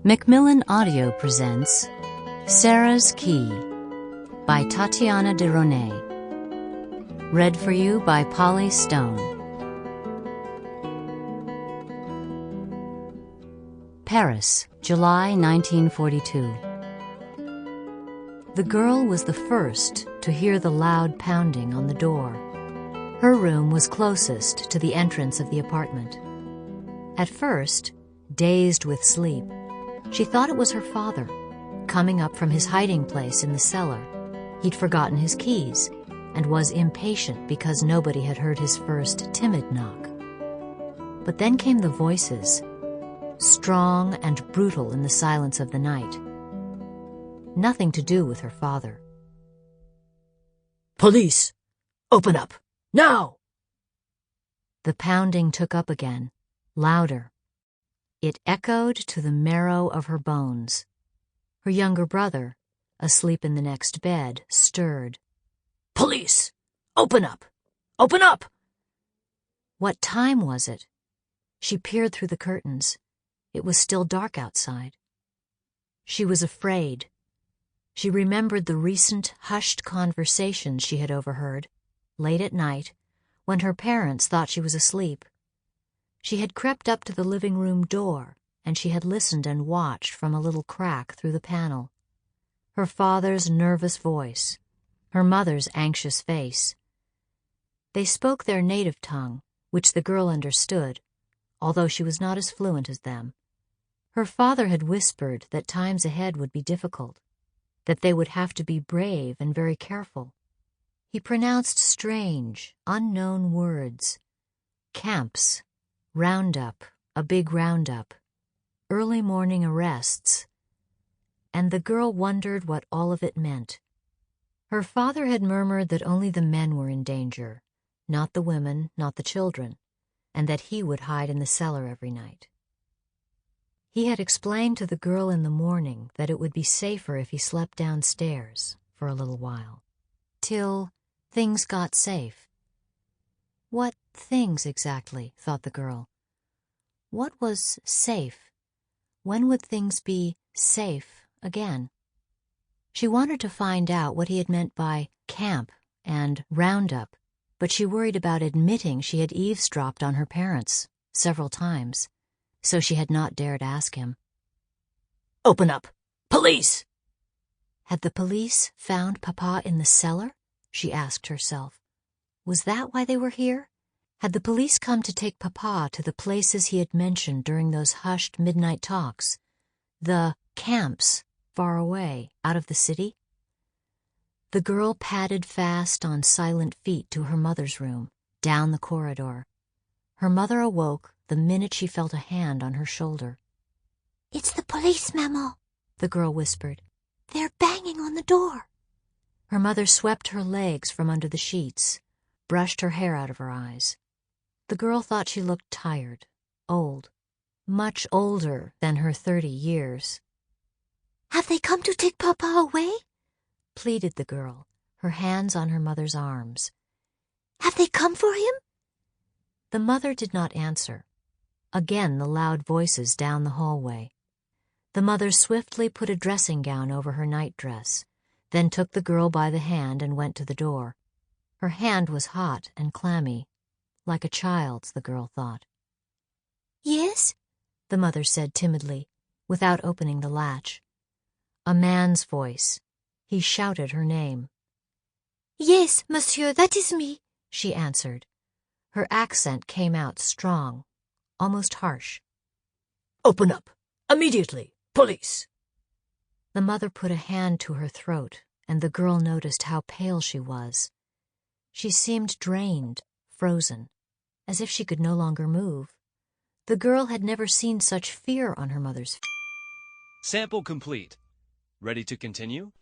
Macmillan Audio presents Sarah's Key by Tatiana de Rosnay. Read for you by Polly Stone. Paris, July 1942. The girl was the first to hear the loud pounding on the door. Her room was closest to the entrance of the apartment. At first, dazed with sleep, she thought it was her father, coming up from his hiding place in the cellar. He'd forgotten his keys and was impatient because nobody had heard his first timid knock. But then came the voices, strong and brutal in the silence of the night. Nothing to do with her father. "Police! Open up! Now!" The pounding took up again, louder. It echoed to the marrow of her bones. Her younger brother, asleep in the next bed, stirred. "Police! Open up! Open up!" What time was it? She peered through the curtains. It was still dark outside. She was afraid. She remembered the recent hushed conversations she had overheard, late at night, when her parents thought she was asleep. She had crept up to the living room door, and she had listened and watched from a little crack through the panel. Her father's nervous voice, her mother's anxious face. They spoke their native tongue, which the girl understood, although she was not as fluent as them. Her father had whispered that times ahead would be difficult, that they would have to be brave and very careful. He pronounced strange, unknown words. Camps, roundup, a big roundup, early morning arrests. And the girl wondered what all of it meant. Her father had murmured that only the men were in danger, not the women, not the children, and that he would hide in the cellar every night. He had explained to the girl in the morning that it would be safer if he slept downstairs for a little while, till things got safe. What things exactly, thought the girl. What was safe? When would things be safe again? She wanted to find out what he had meant by camp and roundup, but she worried about admitting she had eavesdropped on her parents several times, so she had not dared ask him. "Open up! Police!" Had the police found Papa in the cellar? She asked herself. Was that why they were here? Had the police come to take Papa to the places he had mentioned during those hushed midnight talks? The camps far away, out of the city? The girl padded fast on silent feet to her mother's room, down the corridor. Her mother awoke the minute she felt a hand on her shoulder. "It's the police, Maman," the girl whispered. "They're banging on the door." Her mother swept her legs from under the sheets, brushed her hair out of her eyes. The girl thought she looked tired, old, much older than her 30 years. "Have they come to take Papa away?" pleaded the girl, her hands on her mother's arms. "Have they come for him?" The mother did not answer. Again the loud voices down the hallway. The mother swiftly put a dressing gown over her nightdress, then took the girl by the hand and went to the door. Her hand was hot and clammy, like a child's, the girl thought. "Yes?" the mother said timidly, without opening the latch. A man's voice. He shouted her name. "Yes, monsieur, that is me," she answered. Her accent came out strong, almost harsh. "Open up! Immediately! Police!" The mother put a hand to her throat, and the girl noticed how pale she was. She seemed drained, frozen, as if she could no longer move. The girl had never seen such fear on her mother's face. Sample complete. Ready to continue?